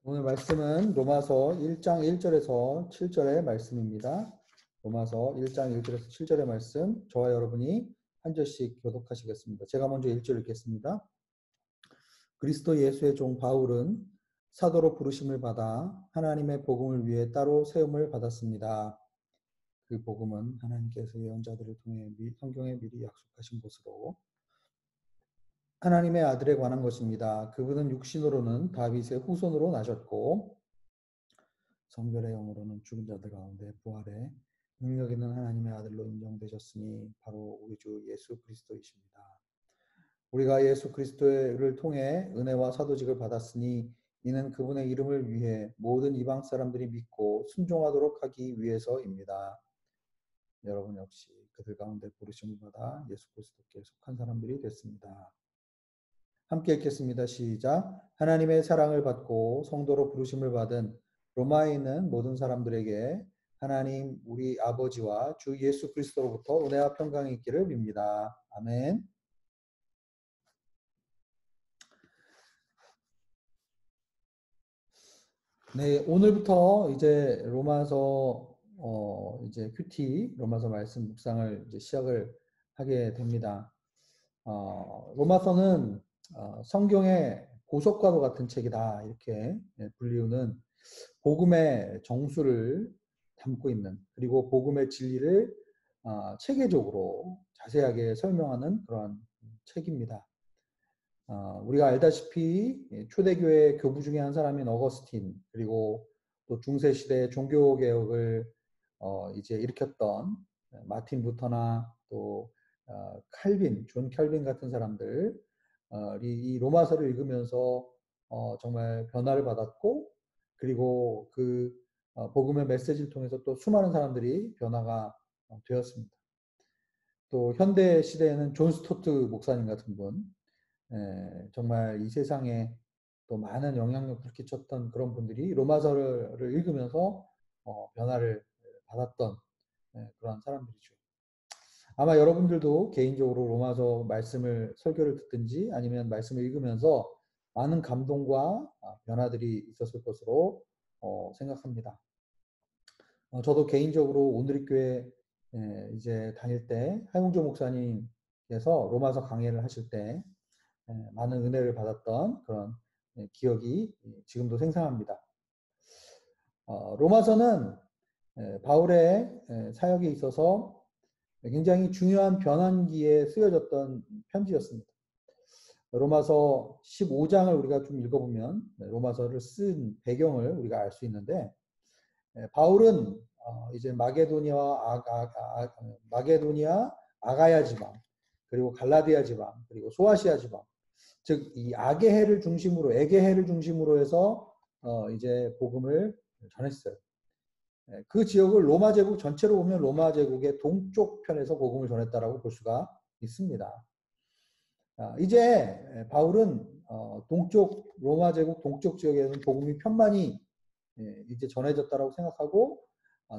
오늘 말씀은 로마서 1장 1절에서 7절의 말씀입니다. 로마서 1장 1절에서 7절의 말씀, 저와 여러분이 한 절씩 교독하시겠습니다. 제가 먼저 1절 읽겠습니다. 그리스도 예수의 종 바울은 사도로 부르심을 받아 하나님의 복음을 위해 따로 세움을 받았습니다. 그 복음은 하나님께서 예언자들을 통해 성경에 미리 약속하신 것으로 하나님의 아들에 관한 것입니다. 그분은 육신으로는 다윗의 후손으로 나셨고 성결의 영으로는 죽은 자들 가운데 부활해 능력 있는 하나님의 아들로 인정되셨으니 바로 우리 주 예수 그리스도이십니다. 우리가 예수 그리스도를 통해 은혜와 사도직을 받았으니 이는 그분의 이름을 위해 모든 이방 사람들이 믿고 순종하도록 하기 위해서입니다. 여러분 역시 그들 가운데 부르심을 받아 예수 그리스도께 속한 사람들이 됐습니다. 함께 읽겠습니다. 시작. 하나님의 사랑을 받고 성도로 부르심을 받은 로마에 있는 모든 사람들에게 하나님 우리 아버지와 주 예수 그리스도로부터 은혜와 평강이 있기를 빕니다. 아멘. 네, 오늘부터 이제 로마서 이제 큐티 로마서 말씀 묵상을 이제 시작을 하게 됩니다. 로마서는 성경의 보석과도 같은 책이다 이렇게 불리우는 복음의 정수를 담고 있는, 그리고 복음의 진리를 체계적으로 자세하게 설명하는 그런 책입니다. 우리가 알다시피 초대교회 교부 중에 한 사람인 어거스틴, 그리고 또 중세시대 종교개혁을 이제 일으켰던 마틴 루터나 또 칼빈, 존 칼빈 같은 사람들이 이 로마서를 읽으면서 정말 변화를 받았고, 그리고 그 복음의 메시지를 통해서 또 수많은 사람들이 변화가 되었습니다. 또 현대 시대에는 존 스토트 목사님 같은 분, 정말 이 세상에 또 많은 영향력을 끼쳤던 그런 분들이 로마서를 읽으면서 변화를 받았던 그런 사람들이죠. 아마 여러분들도 개인적으로 로마서 말씀을 설교를 듣든지 아니면 말씀을 읽으면서 많은 감동과 변화들이 있었을 것으로 생각합니다. 저도 개인적으로 온누리교회 이제 다닐 때 하용조 목사님께서 로마서 강해를 하실 때 많은 은혜를 받았던 그런 기억이 지금도 생생합니다. 로마서는 바울의 사역에 있어서 굉장히 중요한 변환기에 쓰여졌던 편지였습니다. 로마서 15장을 우리가 좀 읽어보면 로마서를 쓴 배경을 우리가 알 수 있는데, 바울은 이제 마게도니아, 아가야 지방, 그리고 갈라디아 지방, 그리고 소아시아 지방, 즉 이 아게해를 중심으로, 에게해를 중심으로 해서 이제 복음을 전했어요. 그 지역을 로마 제국 전체로 보면 로마 제국의 동쪽 편에서 복음을 전했다라고 볼 수가 있습니다. 이제 바울은 동쪽 로마 제국 동쪽 지역에는 복음이 편만히 이제 전해졌다라고 생각하고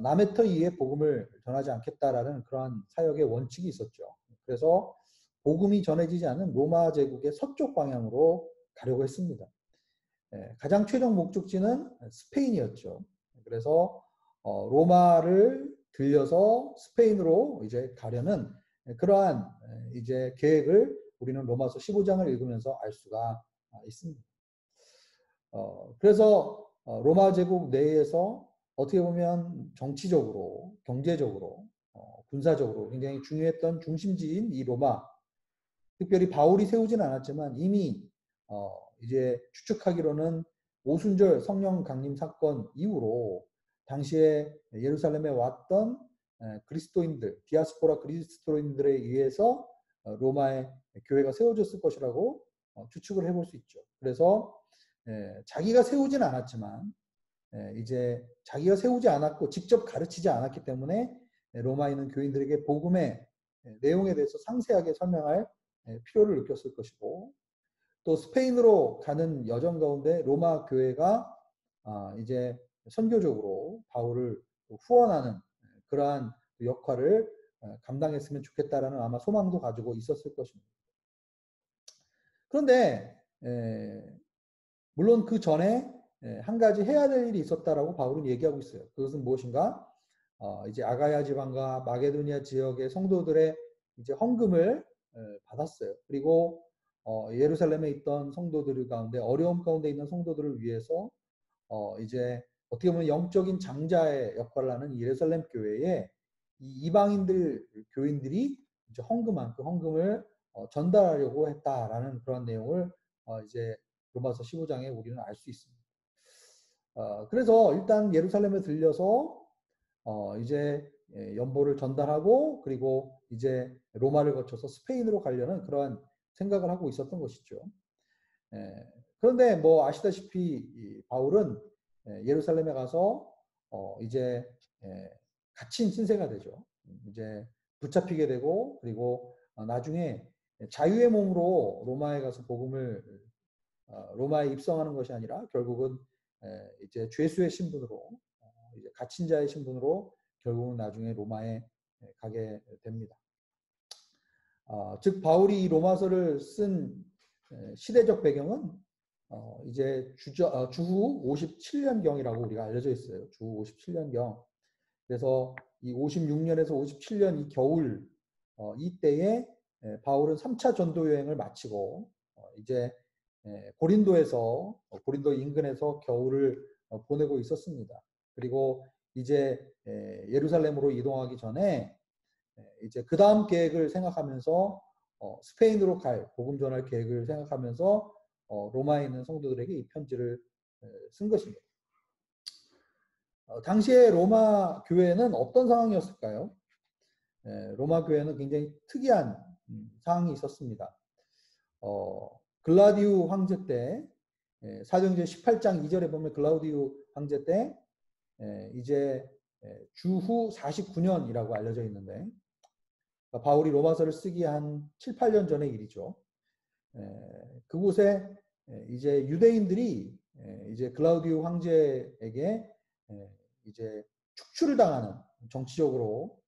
남의 터 이에 복음을 전하지 않겠다라는 그러한 사역의 원칙이 있었죠. 그래서 복음이 전해지지 않은 로마 제국의 서쪽 방향으로 가려고 했습니다. 가장 최종 목적지는 스페인이었죠. 그래서 로마를 들려서 스페인으로 이제 가려는 그러한 이제 계획을 우리는 로마서 15장을 읽으면서 알 수가 있습니다. 그래서 로마 제국 내에서 어떻게 보면 정치적으로, 경제적으로, 군사적으로 굉장히 중요했던 중심지인 이 로마, 특별히 바울이 세우진 않았지만 이미 이제 추측하기로는 오순절 성령 강림 사건 이후로 당시에 예루살렘에 왔던 그리스도인들, 디아스포라 그리스도인들에 의해서 로마의 교회가 세워졌을 것이라고 추측을 해볼 수 있죠. 그래서 자기가 세우진 않았지만 이제 자기가 세우지 않았고 직접 가르치지 않았기 때문에 로마에 있는 교인들에게 복음의 내용에 대해서 상세하게 설명할 필요를 느꼈을 것이고, 또 스페인으로 가는 여정 가운데 로마 교회가 이제 선교적으로 바울을 후원하는 그러한 역할을 감당했으면 좋겠다라는 아마 소망도 가지고 있었을 것입니다. 그런데 물론 그 전에 한 가지 해야 될 일이 있었다라고 바울은 얘기하고 있어요. 그것은 무엇인가? 이제 아가야 지방과 마게도니아 지역의 성도들의 이제 헌금을 받았어요. 그리고 예루살렘에 있던 성도들 가운데 어려움 가운데 있는 성도들을 위해서 이제 어떻게 보면 영적인 장자의 역할을 하는 예루살렘 교회에 이 이방인들 교인들이 이제 헌금한 그 헌금을 전달하려고 했다라는 그런 내용을 이제 로마서 15장에 우리는 알 수 있습니다. 그래서 일단 예루살렘에 들려서 이제 연보를 전달하고 그리고 이제 로마를 거쳐서 스페인으로 가려는 그러한 생각을 하고 있었던 것이죠. 그런데 뭐 아시다시피 바울은 예루살렘에 가서 이제 갇힌 신세가 되죠. 이제 붙잡히게 되고 그리고 나중에 자유의 몸으로 로마에 가서 복음을 로마에 입성하는 것이 아니라 결국은 이제 죄수의 신분으로 이제 갇힌 자의 신분으로 결국은 나중에 로마에 가게 됩니다. 즉 바울이 이 로마서를 쓴 시대적 배경은 이제 주후 57년경이라고 우리가 알려져 있어요. 주후 57년경. 그래서 이 56년에서 57년 이 겨울 이때에 바울은 3차 전도 여행을 마치고 이제 고린도에서 고린도 인근에서 겨울을 보내고 있었습니다. 그리고 이제 예루살렘으로 이동하기 전에 이제 그 다음 계획을 생각하면서 스페인으로 갈 복음 전할 계획을 생각하면서 로마에 있는 성도들에게 이 편지를 쓴 것입니다. 당시에 로마 교회는 어떤 상황이었을까요? 로마 교회는 굉장히 특이한 상황이 있었습니다. 글라디우 황제 때 사도행전 18장 2절에 보면 글라우디우 황제 때 이제 주후 49년이라고 알려져 있는데 바울이 로마서를 쓰기 한 7, 8년 전의 일이죠. 그곳에 이제 유대인들이 이제 글라우디우 황제에게 이제 축출을 당하는 정치적으로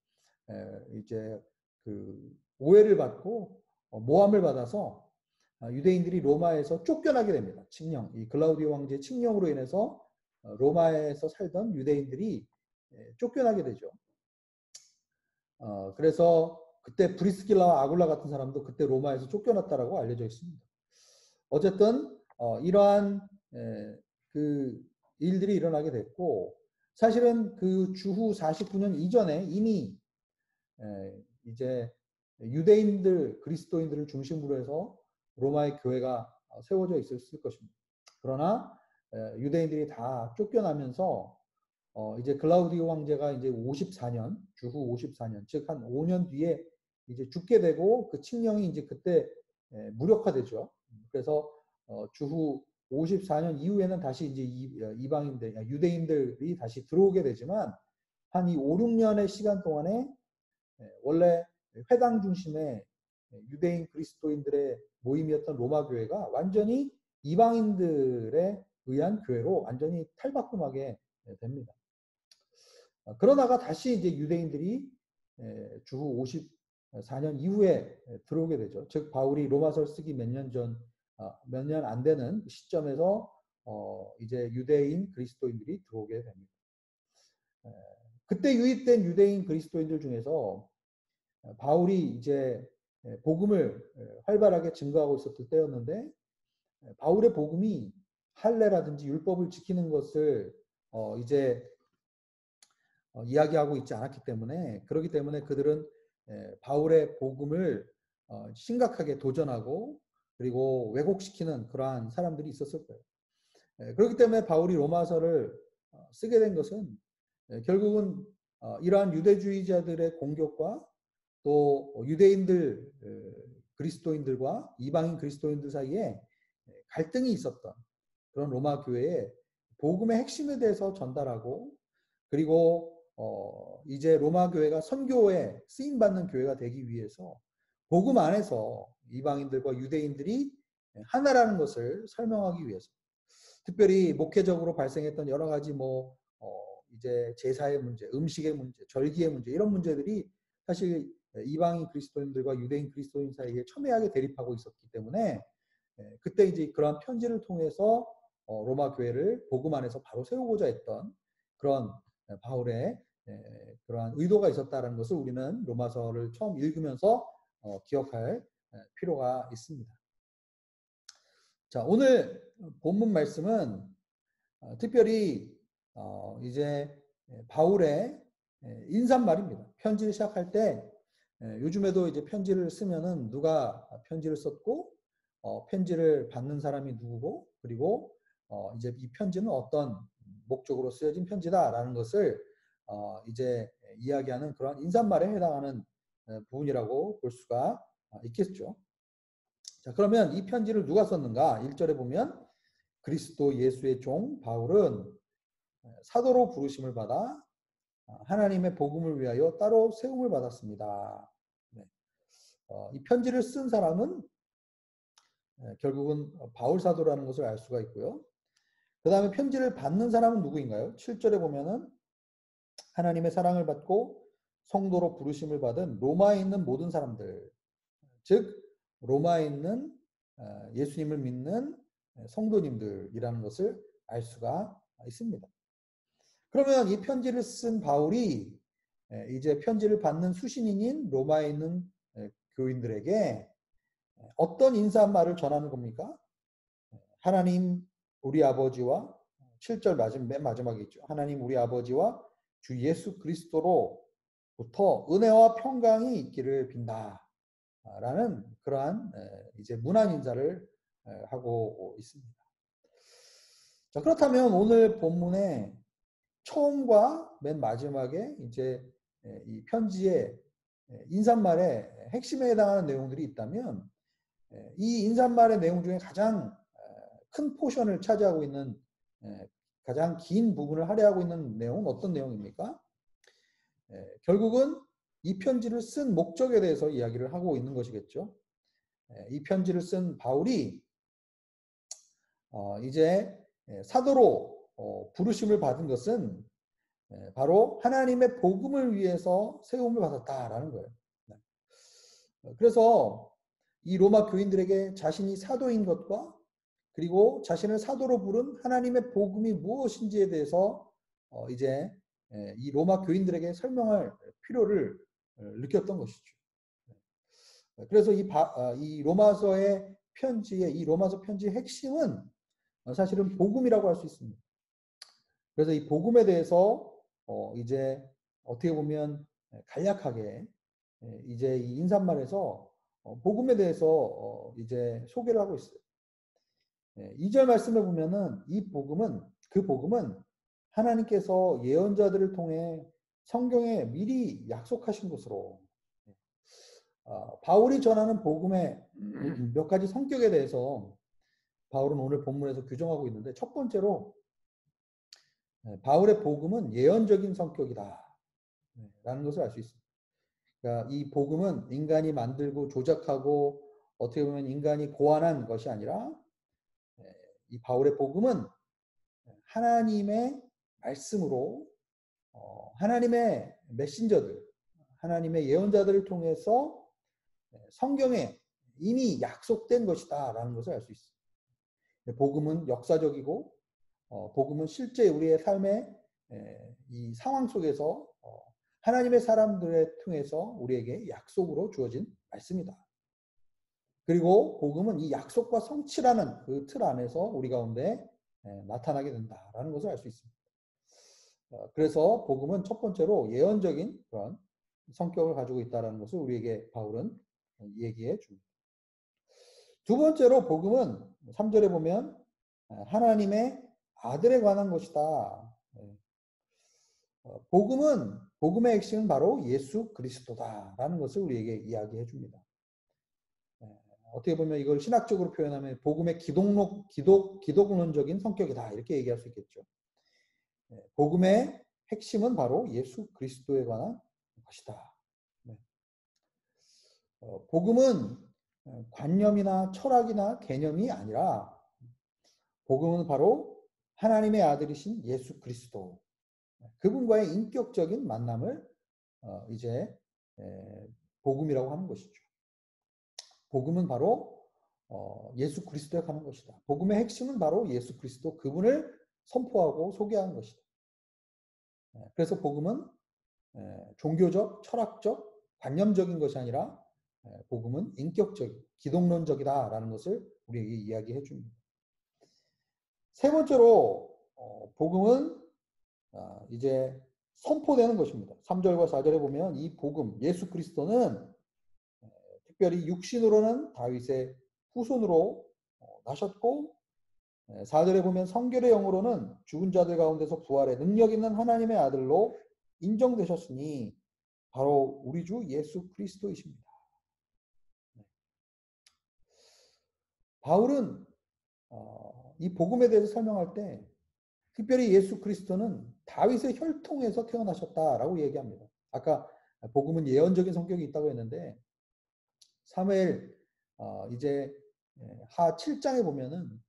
이제 그 오해를 받고 모함을 받아서 유대인들이 로마에서 쫓겨나게 됩니다. 칙령, 이 글라우디오 황제의 칙령으로 인해서 로마에서 살던 유대인들이 쫓겨나게 되죠. 그래서 그때 브리스길라와 아굴라 같은 사람도 그때 로마에서 쫓겨났다라고 알려져 있습니다. 어쨌든 이러한 그 일들이 일어나게 됐고 사실은 그 주후 49년 이전에 이미 이제 유대인들 그리스도인들을 중심으로 해서 로마의 교회가 세워져 있었을 것입니다. 그러나 유대인들이 다 쫓겨나면서 이제 글라우디오 황제가 이제 54년 주후 54년 즉 한 5년 뒤에 이제 죽게 되고 그 칙령이 이제 그때 무력화되죠. 그래서 주후 54년 이후에는 다시 이제 이방인들 유대인들이 다시 들어오게 되지만 한 이 5, 6년의 시간 동안에 원래 회당 중심의 유대인 그리스도인들의 모임이었던 로마 교회가 완전히 이방인들에 의한 교회로 완전히 탈바꿈하게 됩니다. 그러다가 다시 이제 유대인들이 주후 54년 이후에 들어오게 되죠. 즉 바울이 로마서를 쓰기 몇 년 안 되는 시점에서 이제 유대인 그리스도인들이 들어오게 됩니다. 그때 유입된 유대인 그리스도인들 중에서 바울이 이제 복음을 활발하게 증거하고 있었을 때였는데 바울의 복음이 할례라든지 율법을 지키는 것을 이제 이야기하고 있지 않았기 때문에 그렇기 때문에 그들은 바울의 복음을 심각하게 도전하고 그리고 왜곡시키는 그러한 사람들이 있었을 거예요. 그렇기 때문에 바울이 로마서를 쓰게 된 것은 결국은 이러한 유대주의자들의 공격과 또 유대인들 그리스도인들과 이방인 그리스도인들 사이에 갈등이 있었던 그런 로마 교회의 복음의 핵심에 대해서 전달하고 그리고 이제 로마 교회가 선교에 쓰임 받는 교회가 되기 위해서 복음 안에서 이방인들과 유대인들이 하나라는 것을 설명하기 위해서 특별히 목회적으로 발생했던 여러 가지 이제 제사의 문제, 음식의 문제, 절기의 문제 이런 문제들이 사실 이방인 그리스도인들과 유대인 그리스도인 사이에 첨예하게 대립하고 있었기 때문에 그때 이제 그러한 편지를 통해서 로마 교회를 복음 안에서 바로 세우고자 했던 그런 바울의 그러한 의도가 있었다는 것을 우리는 로마서를 처음 읽으면서 기억할 필요가 있습니다. 자, 오늘 본문 말씀은 특별히 이제 바울의 인사말입니다. 편지를 시작할 때 요즘에도 이제 편지를 쓰면은 누가 편지를 썼고 편지를 받는 사람이 누구고 그리고 이제 이 편지는 어떤 목적으로 쓰여진 편지다라는 것을 이제 이야기하는 그런 인사말에 해당하는 부분이라고 볼 수가 있겠죠. 자, 그러면 이 편지를 누가 썼는가? 1절에 보면 그리스도 예수의 종 바울은 사도로 부르심을 받아 하나님의 복음을 위하여 따로 세움을 받았습니다. 네. 이 편지를 쓴 사람은 결국은 바울 사도라는 것을 알 수가 있고요. 그 다음에 편지를 받는 사람은 누구인가요? 7절에 보면은 하나님의 사랑을 받고 성도로 부르심을 받은 로마에 있는 모든 사람들, 즉 로마에 있는 예수님을 믿는 성도님들이라는 것을 알 수가 있습니다. 그러면 이 편지를 쓴 바울이 이제 편지를 받는 수신인인 로마에 있는 교인들에게 어떤 인사말을 전하는 겁니까? 하나님 우리 아버지와 7절 맨 마지막에 있죠. 하나님 우리 아버지와 주 예수 그리스도로부터 은혜와 평강이 있기를 빈다. 라는 그러한 이제 문안 인사를 하고 있습니다. 자, 그렇다면 오늘 본문의 처음과 맨 마지막에 이제 이 편지의 인사말의 핵심에 해당하는 내용들이 있다면 이 인사말의 내용 중에 가장 큰 포션을 차지하고 있는 가장 긴 부분을 할애하고 있는 내용은 어떤 내용입니까? 결국은 이 편지를 쓴 목적에 대해서 이야기를 하고 있는 것이겠죠. 이 편지를 쓴 바울이 이제 사도로 부르심을 받은 것은 바로 하나님의 복음을 위해서 세움을 받았다라는 거예요. 그래서 이 로마 교인들에게 자신이 사도인 것과 그리고 자신을 사도로 부른 하나님의 복음이 무엇인지에 대해서 이제 이 로마 교인들에게 설명할 필요를 느꼈던 것이죠. 그래서 이 로마서의 편지의 이 로마서 편지의 핵심은 사실은 복음이라고 할 수 있습니다. 그래서 이 복음에 대해서 이제 어떻게 보면 간략하게 이제 이 인사말에서 복음에 대해서 이제 소개를 하고 있어요. 2절 말씀을 보면은 그 복음은 하나님께서 예언자들을 통해 성경에 미리 약속하신 것으로 바울이 전하는 복음의 몇 가지 성격에 대해서 바울은 오늘 본문에서 규정하고 있는데 첫 번째로 바울의 복음은 예언적인 성격이다 라는 것을 알 수 있습니다. 그러니까 이 복음은 인간이 만들고 조작하고 어떻게 보면 인간이 고안한 것이 아니라 이 바울의 복음은 하나님의 말씀으로 하나님의 메신저들, 하나님의 예언자들을 통해서 성경에 이미 약속된 것이다 라는 것을 알 수 있습니다. 복음은 역사적이고 복음은 실제 우리의 삶의 이 상황 속에서 하나님의 사람들을 통해서 우리에게 약속으로 주어진 말씀이다. 그리고 복음은 이 약속과 성취라는 그 틀 안에서 우리 가운데 나타나게 된다라는 것을 알 수 있습니다. 그래서 복음은 첫 번째로 예언적인 그런 성격을 가지고 있다는 것을 우리에게 바울은 얘기해 줍니다. 두 번째로 복음은 3절에 보면 하나님의 아들에 관한 것이다. 복음의 핵심은 바로 예수 그리스도다라는 것을 우리에게 이야기해 줍니다. 어떻게 보면 이걸 신학적으로 표현하면 복음의 기독론적인 성격이다 이렇게 얘기할 수 있겠죠. 복음의 핵심은 바로 예수 그리스도에 관한 것이다. 복음은 관념이나 철학이나 개념이 아니라 복음은 바로 하나님의 아들이신 예수 그리스도 그분과의 인격적인 만남을 이제 복음이라고 하는 것이죠. 복음은 바로 예수 그리스도에 가는 것이다. 복음의 핵심은 바로 예수 그리스도 그분을 선포하고 소개하는 것이다. 그래서 복음은 종교적, 철학적, 관념적인 것이 아니라 복음은 인격적, 기독론적이다라는 것을 우리에게 이야기해 줍니다. 세 번째로 복음은 이제 선포되는 것입니다. 3절과 4절에 보면 이 복음, 예수 그리스도는 특별히 육신으로는 다윗의 후손으로 나셨고 4절에 보면 성결의 영으로는 죽은 자들 가운데서 부활의 능력 있는 하나님의 아들로 인정되셨으니 바로 우리 주 예수 그리스도이십니다. 바울은 이 복음에 대해서 설명할 때 특별히 예수 그리스도는 다윗의 혈통에서 태어나셨다라고 얘기합니다. 아까 복음은 예언적인 성격이 있다고 했는데 사무엘 이제 하 7장에 보면은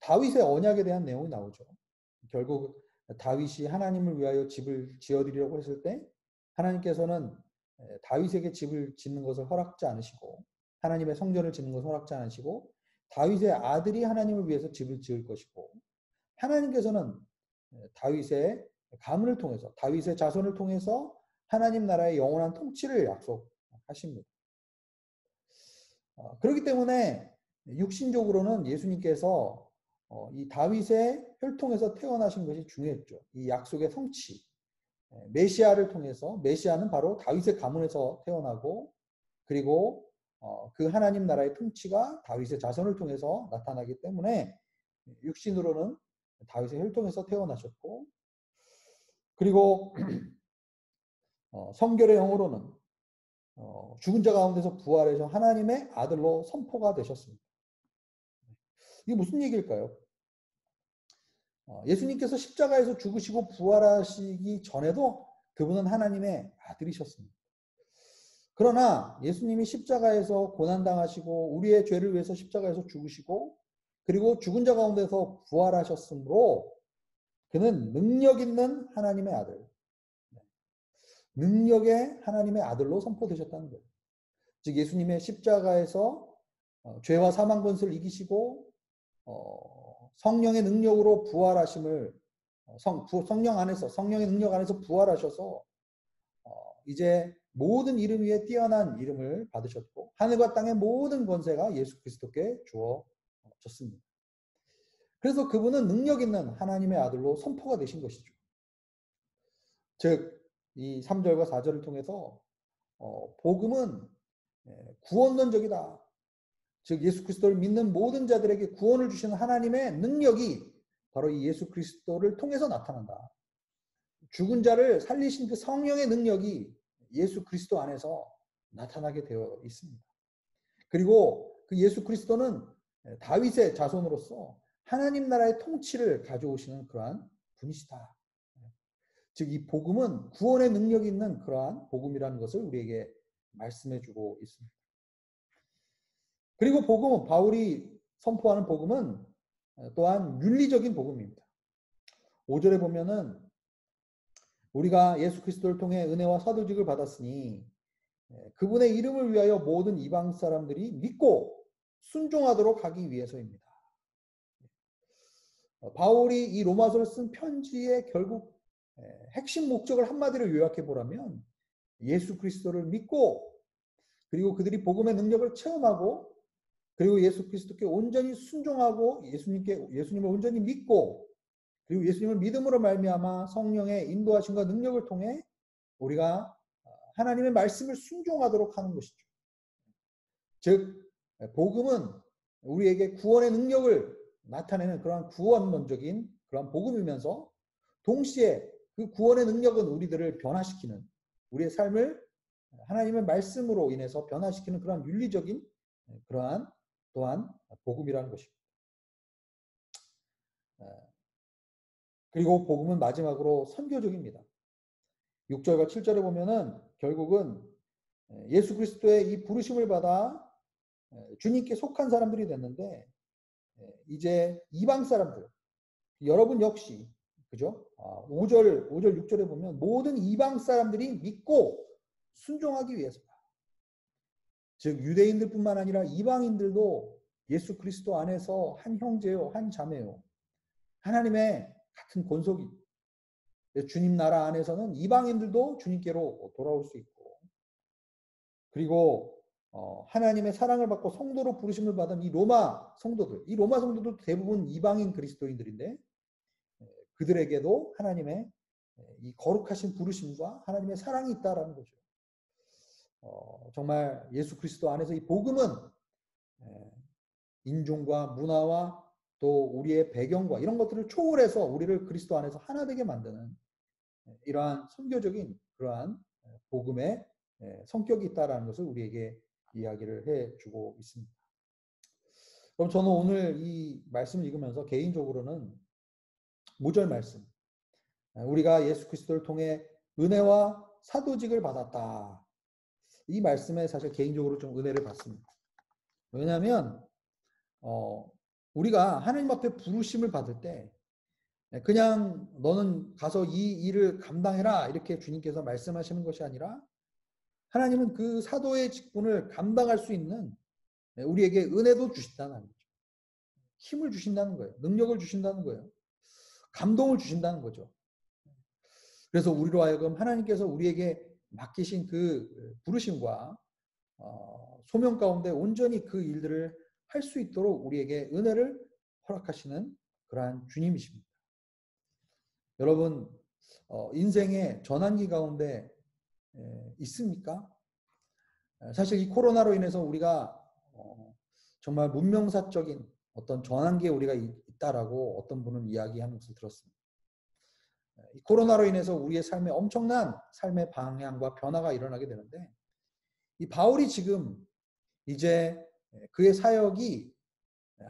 다윗의 언약에 대한 내용이 나오죠. 결국 다윗이 하나님을 위하여 집을 지어드리려고 했을 때 하나님께서는 다윗에게 집을 짓는 것을 허락지 않으시고 하나님의 성전을 짓는 것을 허락지 않으시고 다윗의 아들이 하나님을 위해서 집을 지을 것이고 하나님께서는 다윗의 가문을 통해서 다윗의 자손을 통해서 하나님 나라의 영원한 통치를 약속하십니다. 그렇기 때문에 육신적으로는 예수님께서 이 다윗의 혈통에서 태어나신 것이 중요했죠. 이 약속의 성취, 메시아를 통해서 메시아는 바로 다윗의 가문에서 태어나고 그리고 그 하나님 나라의 통치가 다윗의 자손을 통해서 나타나기 때문에 육신으로는 다윗의 혈통에서 태어나셨고 그리고 성결의 영으로는 죽은 자 가운데서 부활해서 하나님의 아들로 선포가 되셨습니다. 이게 무슨 얘기일까요? 예수님께서 십자가에서 죽으시고 부활하시기 전에도 그분은 하나님의 아들이셨습니다. 그러나 예수님이 십자가에서 고난당하시고 우리의 죄를 위해서 십자가에서 죽으시고 그리고 죽은 자 가운데서 부활하셨으므로 그는 능력 있는 하나님의 아들, 능력의 하나님의 아들로 선포되셨다는 거예요. 즉 예수님의 십자가에서 죄와 사망 권세를 이기시고 성령의 능력으로 부활하심을 성령 안에서 성령의 능력 안에서 부활하셔서 이제 모든 이름 위에 뛰어난 이름을 받으셨고 하늘과 땅의 모든 권세가 예수 그리스도께 주어졌습니다. 그래서 그분은 능력 있는 하나님의 아들로 선포가 되신 것이죠. 즉 이 3절과 4절을 통해서 복음은 구원론적이다. 즉 예수 그리스도를 믿는 모든 자들에게 구원을 주시는 하나님의 능력이 바로 이 예수 그리스도를 통해서 나타난다. 죽은 자를 살리신 그 성령의 능력이 예수 그리스도 안에서 나타나게 되어 있습니다. 그리고 그 예수 그리스도는 다윗의 자손으로서 하나님 나라의 통치를 가져오시는 그러한 분이시다. 즉 이 복음은 구원의 능력이 있는 그러한 복음이라는 것을 우리에게 말씀해 주고 있습니다. 그리고 복음은 바울이 선포하는 복음은 또한 윤리적인 복음입니다. 5절에 보면은 우리가 예수 그리스도를 통해 은혜와 사도직을 받았으니 그분의 이름을 위하여 모든 이방 사람들이 믿고 순종하도록 하기 위해서입니다. 바울이 이 로마서를 쓴 편지의 결국 핵심 목적을 한마디로 요약해 보라면 예수 그리스도를 믿고 그리고 그들이 복음의 능력을 체험하고 그리고 예수 그리스도께 온전히 순종하고 예수님을 온전히 믿고 그리고 예수님을 믿음으로 말미암아 성령의 인도하심과 능력을 통해 우리가 하나님의 말씀을 순종하도록 하는 것이죠. 즉 복음은 우리에게 구원의 능력을 나타내는 그러한 구원론적인 그러한 복음이면서 동시에 그 구원의 능력은 우리들을 변화시키는 우리의 삶을 하나님의 말씀으로 인해서 변화시키는 그러한 윤리적인 그러한 또한 복음이라는 것입니다. 그리고 복음은 마지막으로 선교적입니다. 6절과 7절에 보면은 결국은 예수 그리스도의 이 부르심을 받아 주님께 속한 사람들이 됐는데 이제 이방 사람들 여러분 역시 그죠? 5절 6절에 보면 모든 이방 사람들이 믿고 순종하기 위해서다. 즉 유대인들뿐만 아니라 이방인들도 예수 그리스도 안에서 한 형제요, 한 자매요. 하나님의 같은 권속이 주님 나라 안에서는 이방인들도 주님께로 돌아올 수 있고, 그리고 하나님의 사랑을 받고 성도로 부르심을 받은 이 로마 성도들 대부분 이방인 그리스도인들인데 그들에게도 하나님의 이 거룩하신 부르심과 하나님의 사랑이 있다라는 거죠. 정말 예수 그리스도 안에서 이 복음은 인종과 문화와 또 우리의 배경과 이런 것들을 초월해서 우리를 그리스도 안에서 하나 되게 만드는 이러한 선교적인 그러한 복음의 성격이 있다라는 것을 우리에게 이야기를 해주고 있습니다. 그럼 저는 오늘 이 말씀을 읽으면서 개인적으로는 5절 말씀, 우리가 예수 그리스도를 통해 은혜와 사도직을 받았다. 이 말씀에 사실 개인적으로 좀 은혜를 받습니다. 왜냐하면 우리가 하나님 앞에 부르심을 받을 때 그냥 너는 가서 이 일을 감당해라 이렇게 주님께서 말씀하시는 것이 아니라 하나님은 그 사도의 직분을 감당할 수 있는 우리에게 은혜도 주신다는 거죠. 힘을 주신다는 거예요. 능력을 주신다는 거예요. 감동을 주신다는 거죠. 그래서 우리로 하여금 하나님께서 우리에게 맡기신 그 부르심과 소명 가운데 온전히 그 일들을 할 수 있도록 우리에게 은혜를 허락하시는 그러한 주님이십니다. 여러분 인생의 전환기 가운데 있습니까? 사실 이 코로나로 인해서 우리가 정말 문명사적인 어떤 전환기에 우리가 있다라고 어떤 분은 이야기하는 것을 들었습니다. 이 코로나로 인해서 우리의 삶에 엄청난 삶의 방향과 변화가 일어나게 되는데 이 바울이 지금 이제 그의 사역이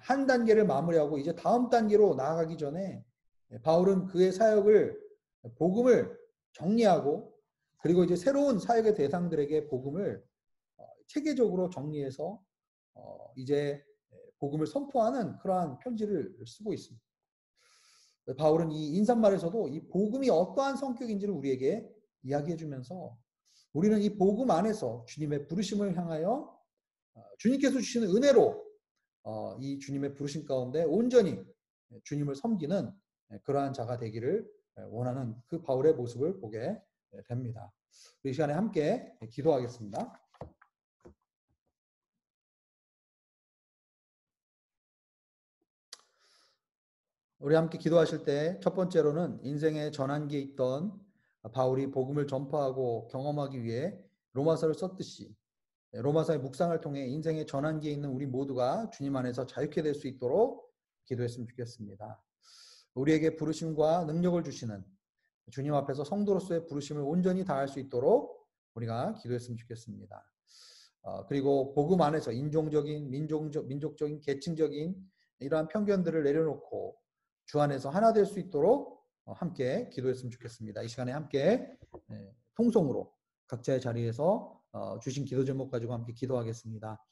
한 단계를 마무리하고 이제 다음 단계로 나아가기 전에 바울은 그의 사역을 복음을 정리하고 그리고 이제 새로운 사역의 대상들에게 복음을 체계적으로 정리해서 이제 복음을 선포하는 그러한 편지를 쓰고 있습니다. 바울은 이 인사말에서도 이 복음이 어떠한 성격인지를 우리에게 이야기해 주면서 우리는 이 복음 안에서 주님의 부르심을 향하여 주님께서 주시는 은혜로 이 주님의 부르심 가운데 온전히 주님을 섬기는 그러한 자가 되기를 원하는 그 바울의 모습을 보게 됩니다. 이 시간에 함께 기도하겠습니다. 우리 함께 기도하실 때 첫 번째로는 인생의 전환기에 있던 바울이 복음을 전파하고 경험하기 위해 로마서를 썼듯이 로마서의 묵상을 통해 인생의 전환기에 있는 우리 모두가 주님 안에서 자유케 될 수 있도록 기도했으면 좋겠습니다. 우리에게 부르심과 능력을 주시는 주님 앞에서 성도로서의 부르심을 온전히 다할 수 있도록 우리가 기도했으면 좋겠습니다. 그리고 복음 안에서 인종적인, 민족적인, 계층적인 이러한 편견들을 내려놓고 주 안에서 하나 될 수 있도록 함께 기도했으면 좋겠습니다. 이 시간에 함께 통성으로 각자의 자리에서 주신 기도 제목 가지고 함께 기도하겠습니다.